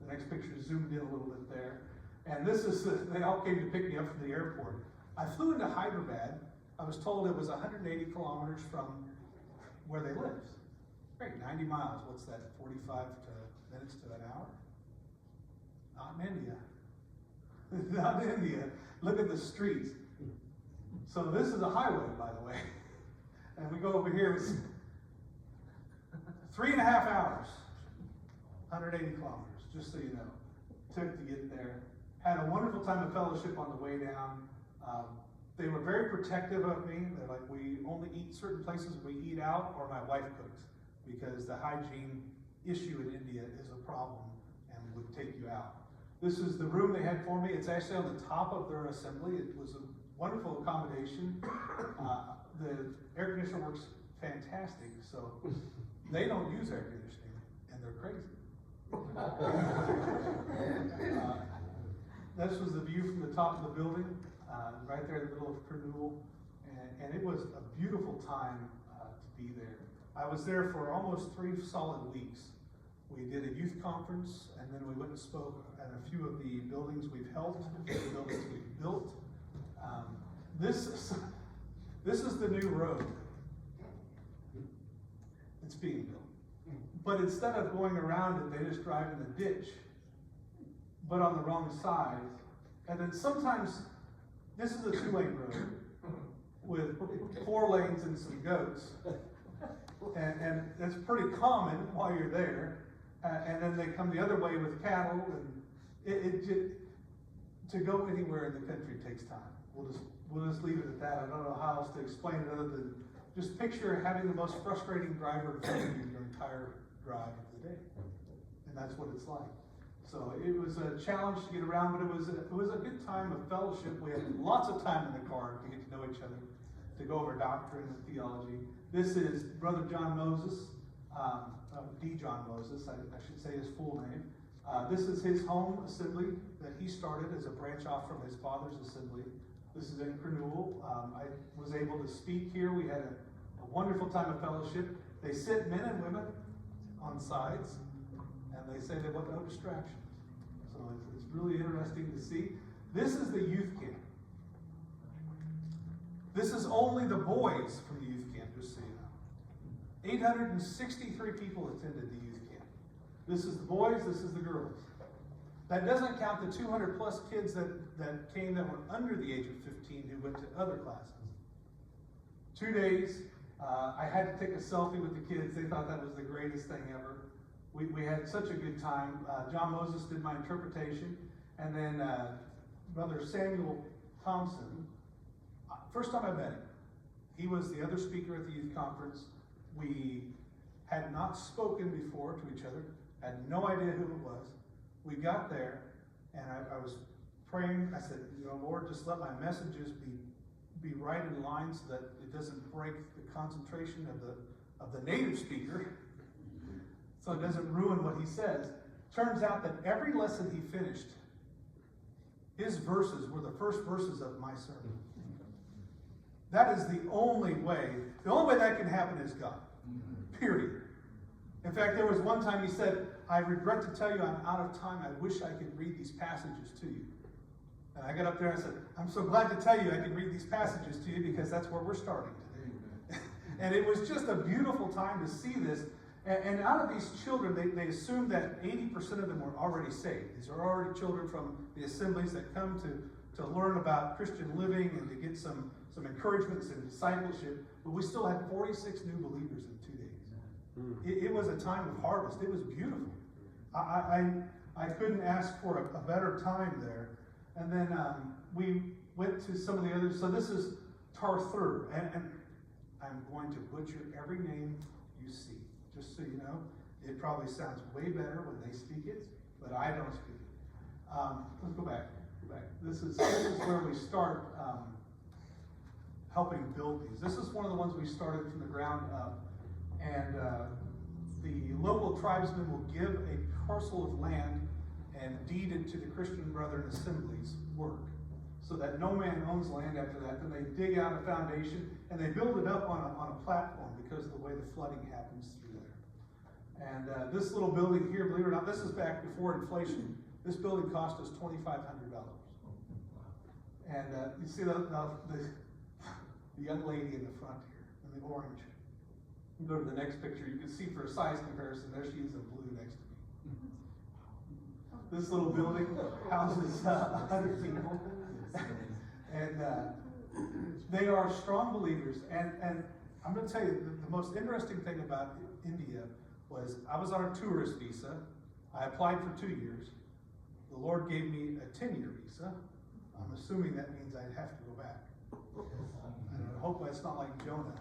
The next picture is zoomed in a little bit there. And this is, they all came to pick me up from the airport. I flew into Hyderabad. I was told it was 180 kilometers from where they live. Great, 90 miles. What's that, 45 minutes to an hour? Not in India. Not in India. Look at the streets. So this is a highway, by the way. And we go over here, it's 3.5 hours, 180 kilometers, just so you know, took to get there. Had a wonderful time of fellowship on the way down. They were very protective of me. They're like, we only eat certain places we eat out, or my wife cooks, because the hygiene issue in India is a problem and would take you out. This is the room they had for me. It's actually on the top of their assembly. It was a wonderful accommodation. The air conditioner works fantastic, so they don't use air conditioning, and they're crazy. This was the view from the top of the building, right there in the middle of Kurnool, and it was a beautiful time to be there. I was there for almost 3 solid weeks. We did a youth conference, and then we went and spoke at a few of the buildings we've helped, a few of the buildings we've built. This is the new road. It's being built. But instead of going around it, they just drive in the ditch, but on the wrong side. And then sometimes, this is a 2-lane road with 4 lanes and some goats. And that's pretty common while you're there. And then they come the other way with cattle, and to go anywhere in the country takes time. We'll just leave it at that. I don't know how else to explain it other than just picture having the most frustrating driver in front of you your entire drive of the day. And that's what it's like. So it was a challenge to get around, but it was a good time of fellowship. We had lots of time in the car to get to know each other, to go over doctrine and theology. This is Brother John Moses, D. John Moses, I should say his full name. This is his home assembly that he started as a branch off from his father's assembly. This is in Kurnool. I was able to speak here. We had a wonderful time of fellowship. They sit men and women on sides, and they say they want no distractions. So it's really interesting to see. This is the youth camp. This is only the boys from the youth camp, just so you know. 863 people attended the youth camp. This is the boys, this is the girls. That doesn't count the 200 plus kids that came that were under the age of 15 who went to other classes. 2 days, I had to take a selfie with the kids. They thought that was the greatest thing ever. We had such a good time. John Moses did my interpretation, and then Brother Samuel Thompson, first time I met him, he was the other speaker at the youth conference. We had not spoken before to each other, had no idea who it was. We got there, and I was praying. I said, Lord, just let my messages be right in line so that it doesn't break the concentration of the native speaker, so it doesn't ruin what he says. Turns out that every lesson he finished, his verses were the first verses of my sermon. That is the only way that can happen is God. Period. In fact, there was one time he said, I regret to tell you I'm out of time. I wish I could read these passages to you. And I got up there and I said, I'm so glad to tell you I can read these passages to you because that's where we're starting today. And it was just a beautiful time to see this. And out of these children, they assumed that 80% of them were already saved. These are already children from the assemblies that come to learn about Christian living and to get some encouragements and discipleship. But we still had 46 new believers in 2 days. It was a time of harvest. It was beautiful. I couldn't ask for a better time there. And then we went to some of the others. So this is Tarthur. And I'm going to butcher every name you see. Just so you know, it probably sounds way better when they speak it, but I don't speak it. Let's go back. This is where we start helping build these. This is one of the ones we started from the ground up, and the local tribesmen will give a parcel of land and deed it to the Christian Brethren Assembly's work, so that no man owns land after that. Then they dig out a foundation and they build it up on a platform because of the way the flooding happens through there. And this little building here, believe it or not, this is back before inflation. This building cost us $2,500. And you see the young lady in the front here, in the orange. You go to the next picture, you can see for a size comparison, there she is in blue next to me. This little building houses 100 people. And they are strong believers. And I'm going to tell you, the most interesting thing about India was I was on a tourist visa. I applied for 2 years. The Lord gave me a 10-year visa. I'm assuming that means I'd have to go back. I hope that's not like Jonah.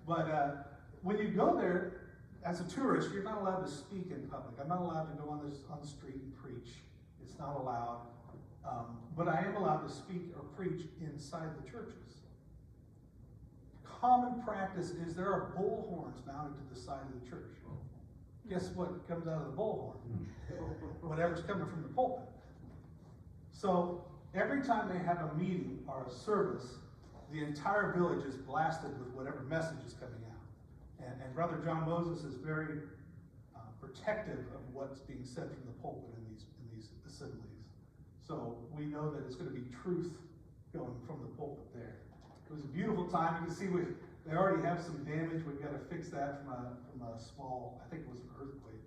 But when you go there as a tourist, you're not allowed to speak in public. I'm not allowed to go on the street and preach. It's not allowed. But I am allowed to speak or preach inside the churches. Common practice is there are bullhorns mounted to the side of the church. Guess what comes out of the bullhorn? Whatever's coming from the pulpit. So every time they have a meeting or a service, the entire village is blasted with whatever message is coming out. And Brother John Moses is very protective of what's being said from the pulpit in these assemblies. So we know that it's going to be truth going from the pulpit there. It was a beautiful time. You can see they already have some damage. We've got to fix that from a small, I think it was an earthquake.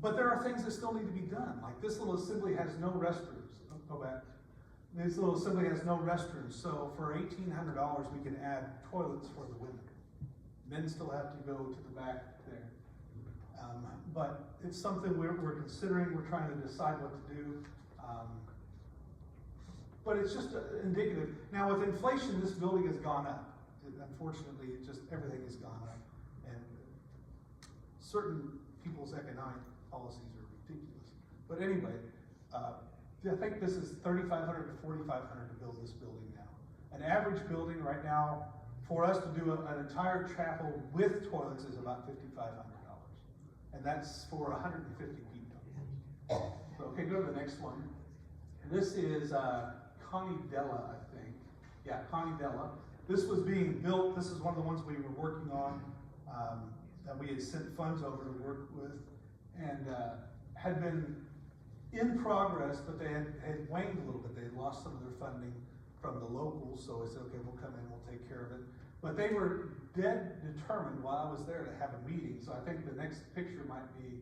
But there are things that still need to be done. Like this little assembly has no restrooms. Go back. This little assembly has no restrooms. So for $1,800, we can add toilets for the women. Men still have to go to the back there. But it's something we're considering. We're trying to decide what to do. But it's just indicative. Now with inflation, this building has gone up. Unfortunately, everything has gone up. And certain people's economic policies are ridiculous. But anyway, I think this is $3,500 to $4,500 to build this building now. An average building right now, for us to do an entire chapel with toilets is about $5,500. And that's for 150 people. So, okay, go to the next one. This is Connie-Della, I think. Yeah, Connie-Della. This was being built. This is one of the ones we were working on that we had sent funds over to work with, and had been in progress, but they had waned a little bit. They had lost some of their funding from the locals, so I said, okay, we'll come in, we'll take care of it. But they were dead determined while I was there to have a meeting, so I think the next picture might be,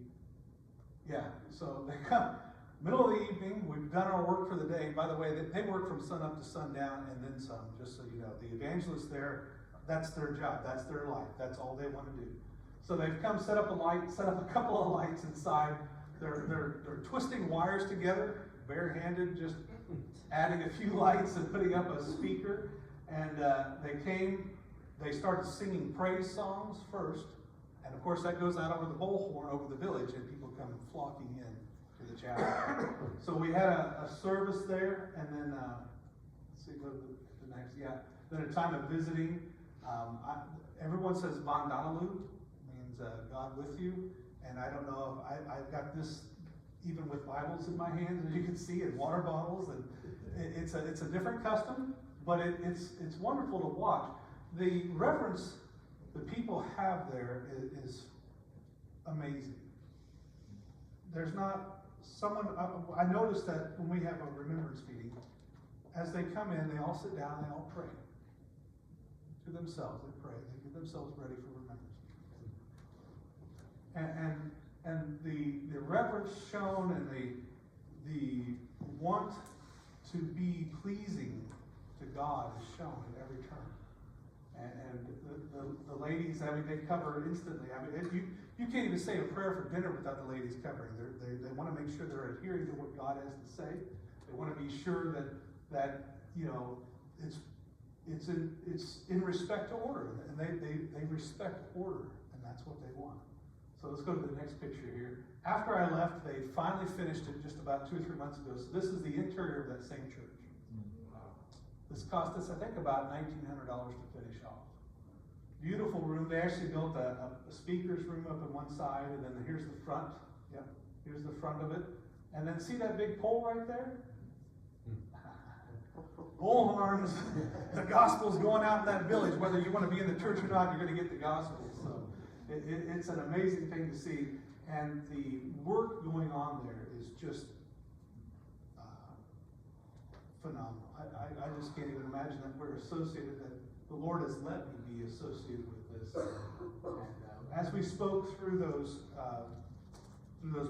yeah, so they come. Middle of the evening, we've done our work for the day. By the way, they work from sun up to sundown and then some, just so you know. The evangelists there, that's their job, that's their life, that's all they want to do. So they've come set up a couple of lights inside. They're twisting wires together, barehanded, just adding a few lights and putting up a speaker. And they started singing praise songs first. And of course that goes out over the bullhorn over the village and people come flocking in. The chapel. So we had a service there, and then let's see, go to the next. Yeah, then a time of visiting. Everyone says Vandanalu, means God with you, and I don't know if I've got this even with Bibles in my hands, as you can see, and water bottles, and it's a different custom, but it's wonderful to watch. The reverence the people have there is amazing. There's not. I noticed that when we have a remembrance meeting, as they come in, they all sit down, they all pray to themselves. They pray, they get themselves ready for remembrance. heart shown and the want to be pleasing to God is shown at every turn. And the ladies, I mean, they cover instantly. I mean, you can't even say a prayer for dinner without the ladies covering. They want to make sure they're adhering to what God has to say. They want to be sure that you know it's in respect to order, and they respect order, and that's what they want. So let's go to the next picture here. After I left, they finally finished it just about 2 or 3 months ago. So this is the interior of that same church. This cost us, I think, about $1,900 to finish off. Beautiful room. They actually built a speaker's room up on one side, and then here's the front. Yep, here's the front of it. And then see that big pole right there? Bullhorns. The gospel's going out in that village. Whether you want to be in the church or not, you're going to get the gospel. So it's an amazing thing to see. And the work going on there is just phenomenal. I just can't even imagine that we're associated, that the Lord has let me be associated with this. And as we spoke through those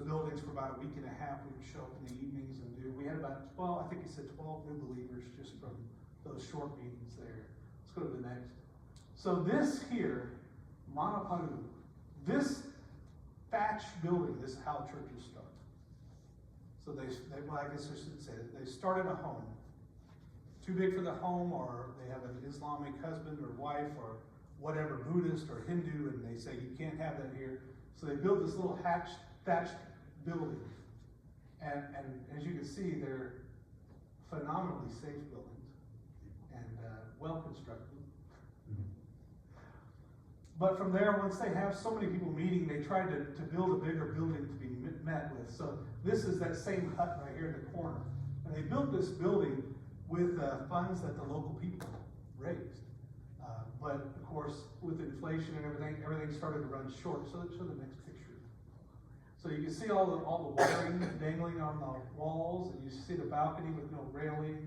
buildings for about a week and a half, we would show up in the evenings and we had about 12, I think he said 12 new believers just from those short meetings there. Let's go to the next. So this here, Manaparu, this thatched building, this is how churches start. So well, I guess I should say it. They start in a home. Too big for the home, or they have an Islamic husband or wife or whatever, Buddhist or Hindu, and they say you can't have that here. So they build this little thatched building. And as you can see, they're phenomenally safe buildings and well constructed. But from there, once they have so many people meeting, they try to build a bigger building to be met with. So this is that same hut right here in the corner. And they built this building with funds that the local people raised. But of course, with inflation and everything started to run short. So let's show the next picture. So you can see all the wiring dangling on the walls, and you see the balcony with no railing.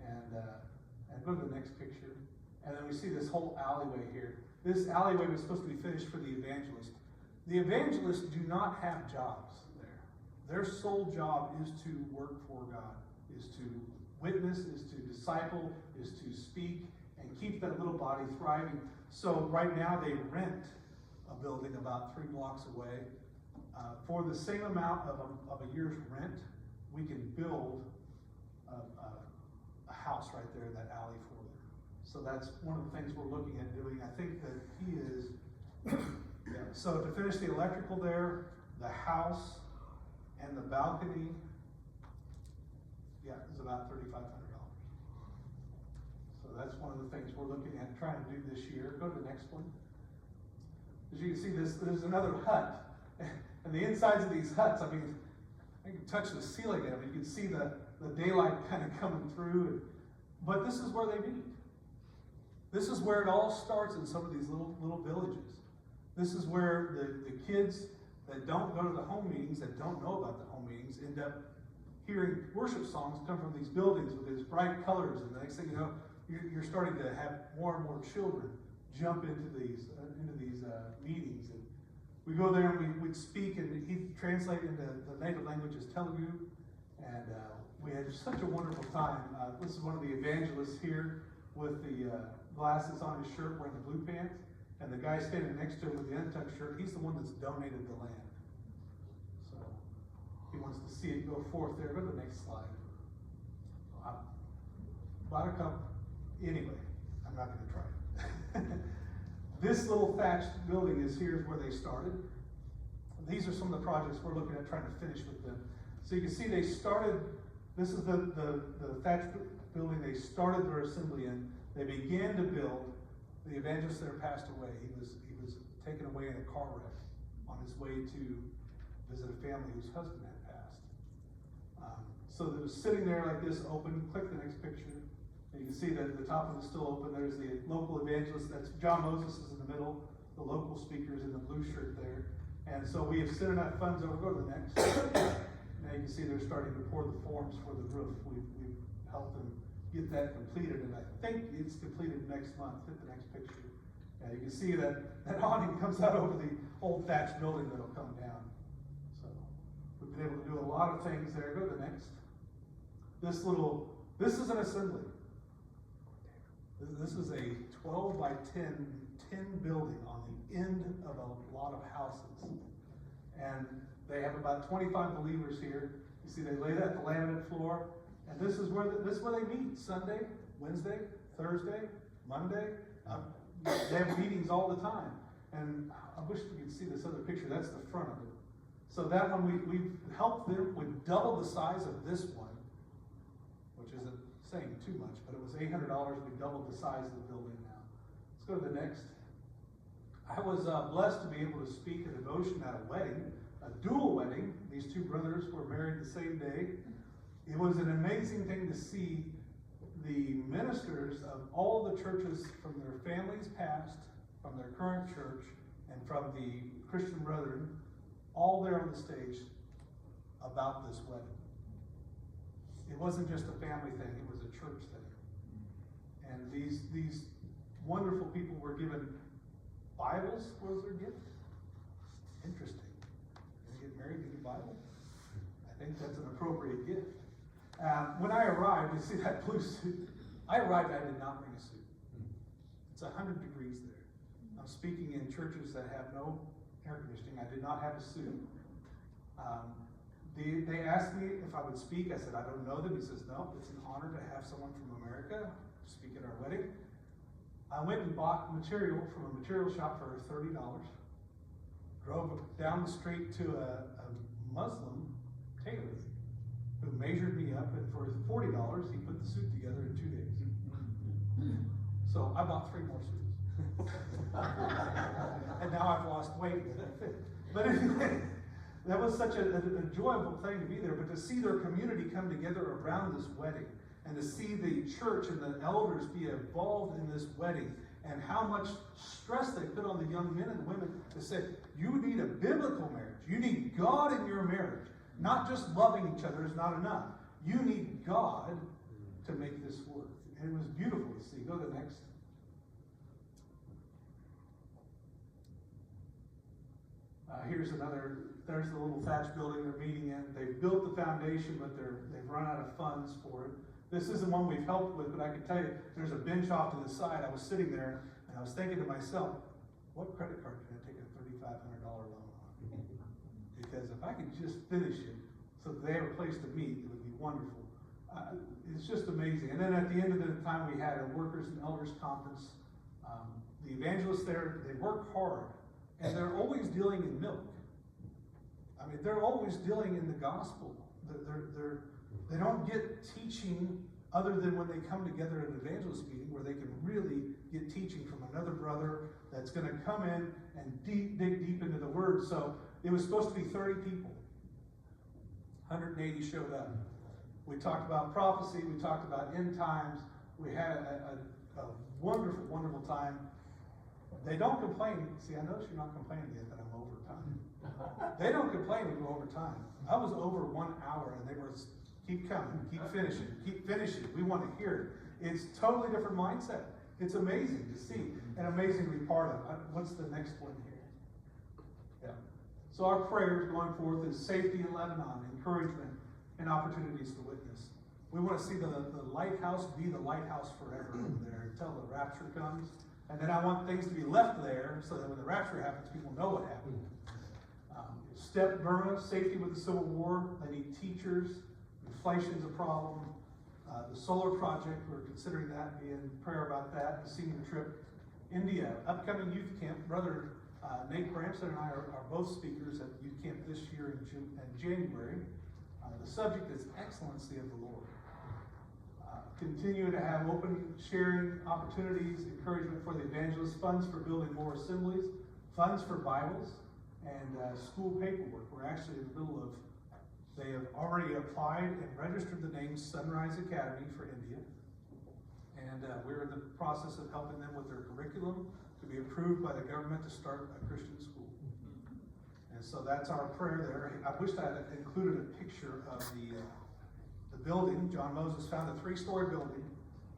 And go to the next picture. And then we see this whole alleyway here. This alleyway was supposed to be finished for the evangelist. The evangelists do not have jobs there. Their sole job is to work for God, is to witness, is to disciple, is to speak, and keep that little body thriving. So right now they rent a building about 3 blocks away. For the same amount of a year's rent, we can build a house right there in that alley for them. So that's one of the things we're looking at doing. I think that he is, yeah. So to finish the electrical there, the house, and the balcony, yeah, is about $3,500. So that's one of the things we're looking at trying to do this year. Go to the next one. As you can see, there's another hut. And the insides of these huts, I mean, you can touch the ceiling of it. You can see the daylight kind of coming through. But this is where they meet. This is where it all starts in some of these little villages. This is where the kids that don't go to the home meetings, that don't know about the home meetings, end up hearing worship songs come from these buildings with these bright colors. And the next thing you know, you're starting to have more and more children jump into these meetings. And we go there and we'd speak, and he'd translate into the native language as Telugu. And we had such a wonderful time. This is one of the evangelists here with the glasses on his shirt, wearing the blue pants, and the guy standing next to him with the untucked shirt, he's the one that's donated the land. So he wants to see it go forth there. Go to the next slide. Buttercup, anyway, I'm not going to try it. This little thatched building is where they started. These are some of the projects we're looking at trying to finish with them. So you can see they started, this is the thatched building they started their assembly in. They began to build. The evangelist there passed away. He was taken away in a car wreck on his way to visit a family whose husband had passed. So it was sitting there like this, open. Click the next picture. And you can see that the top of it is still open. There's the local evangelist. That's John Moses is in the middle. The local speaker is in the blue shirt there. And so we have sent enough funds over. Go to the next. Now you can see they're starting to pour the forms for the roof. We've helped them get that completed, and I think it's completed next month. Hit the next picture. You can see that awning comes out over the old thatched building that'll come down. So We've been able to do a lot of things there. Go to the next. This is an assembly. This is a 12 by 10 building on the end of a lot of houses. And they have about 25 believers here. You see, they lay that the laminate floor. And this is where they meet. Sunday, Wednesday, Thursday, Monday. They have meetings all the time. And I wish we could see this other picture. That's the front of it. So that one, we've helped them with double the size of this one, which isn't saying too much, but it was $800. We doubled the size of the building now. Let's go to the next. I was blessed to be able to speak a devotion at a wedding, a dual wedding. These two brothers were married the same day. It was an amazing thing to see the ministers of all the churches from their families past, from their current church, and from the Christian brethren, all there on the stage about this wedding. It wasn't just a family thing, it was a church thing. And these wonderful people were given Bibles was their gift. Interesting. When you get married, you get a Bible? I think that's an appropriate gift. When I arrived, you see that blue suit? I arrived, I did not bring a suit. It's 100 degrees there. I'm speaking in churches that have no air conditioning. I did not have a suit. They asked me if I would speak. I said, I don't know them. He says, no, it's an honor to have someone from America speak at our wedding. I went and bought material from a material shop for $30. Drove down the street to a Muslim tailor who measured me up, and for $40, he put the suit together in 2 days. So I bought 3 more suits. And now I've lost weight. But anyway, that was such an enjoyable thing to be there, but to see their community come together around this wedding, and to see the church and the elders be involved in this wedding, and how much stress they put on the young men and women to say, you need a biblical marriage. You need God in your marriage. Not just loving each other is not enough. You need God to make this work. And it was beautiful to see. Go to the next. Here's another, there's the little thatch building they're meeting in. They've built the foundation, but they've run out of funds for it. This isn't one we've helped with, but I can tell you, there's a bench off to the side. I was sitting there, and I was thinking to myself, what credit card can I take a $3,500 loan on? Because if I could just finish it so that they have a place to meet, it would be wonderful. It's just amazing. And then at the end of the time, we had a workers and elders conference. The evangelists there, they work hard, and they're always dealing in milk. I mean, they're always dealing in the gospel. They don't get teaching other than when they come together at an evangelist meeting where they can really get teaching from another brother that's going to come in and dig deep into the word. So it was supposed to be 30 people. 180 showed up. We talked about prophecy. We talked about end times. We had a wonderful, wonderful time. They don't complain. See, I notice you're not complaining yet that I'm over time. They don't complain when we go over time. I was over 1 hour, and they were, keep coming, keep finishing. We want to hear it. It's totally different mindset. It's amazing to see and amazing to be part of. What's the next one here? Yeah. So our prayers going forth is safety in Lebanon, encouragement, and opportunities to witness. We want to see the lighthouse be the lighthouse forever over there until the rapture comes. And then I want things to be left there so that when the rapture happens, people know what happened. Step Burma, safety with the Civil War. They need teachers. Inflation is a problem. The solar project, we're considering that, be in prayer about that. The senior trip. India, upcoming youth camp. Brother Nate Branson and I are both speakers at youth camp this year in January. The subject is excellency of the Lord. Continue to have open sharing opportunities, encouragement for the evangelists, funds for building more assemblies, funds for Bibles, and school paperwork. We're actually in the middle of, they have already applied and registered the name Sunrise Academy for India. And we're in the process of helping them with their curriculum to be approved by the government to start a Christian school. And so that's our prayer there. I wish I had included a picture of the building. John Moses found a 3-story building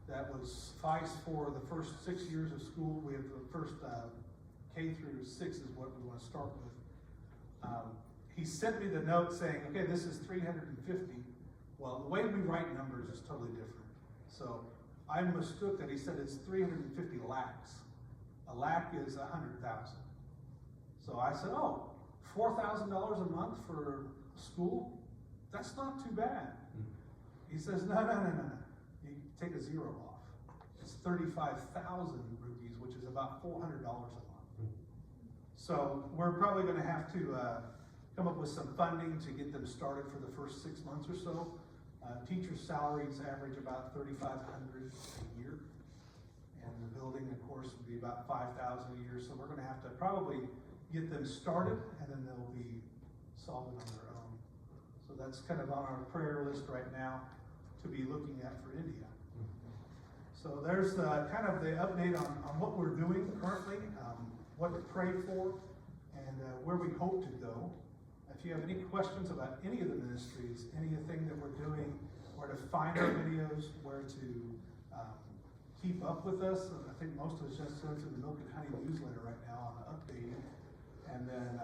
that would suffice for the first 6 years of school. We have the first K through 6 is what we want to start with. he sent me the note saying, okay, this is 350. Well, the way we write numbers is totally different. So I mistook that he said it's 350 lakhs. A lakh is 100,000. So I said, oh, $4,000 a month for school? That's not too bad. He says, no. You take a zero off. It's 35,000 rupees, which is about $400 a month. So we're probably going to have to come up with some funding to get them started for the first 6 months or so. Teachers' salaries average about $3,500 a year. And the building, of course, would be about $5,000 a year. So we're going to have to probably get them started, and then they'll be solvent on their own. So that's kind of on our prayer list right now to be looking at for India. So there's kind of the update on what we're doing currently, what to pray for, and where we hope to go. If you have any questions about any of the ministries, anything that we're doing, where to find our videos, where to keep up with us, I think most of us just sent to the Milk and Honey newsletter right now on updating. And then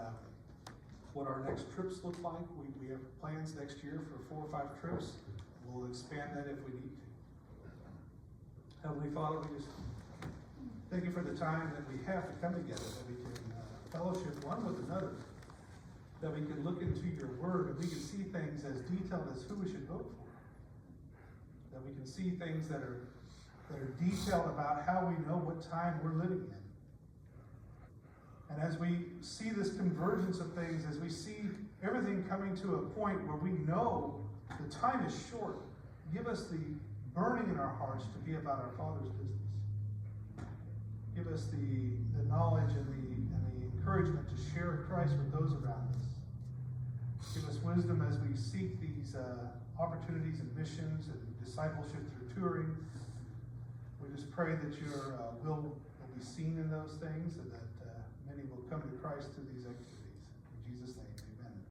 what our next trips look like. We have plans next year for 4 or 5 trips. We'll expand that if we need to. Heavenly Father, we just thank you for the time that we have to come together, that we can fellowship one with another, that we can look into your word, and we can see things as detailed as who we should vote for, that we can see things that are detailed about how we know what time we're living in. And as we see this convergence of things, as we see everything coming to a point where we know the time is short, give us the burning in our hearts to be about our Father's business. Give us the knowledge and the encouragement to share Christ with those around us. Give us wisdom as we seek these opportunities and missions and discipleship through touring. We just pray that your will be seen in those things, and that many will come to Christ through these activities.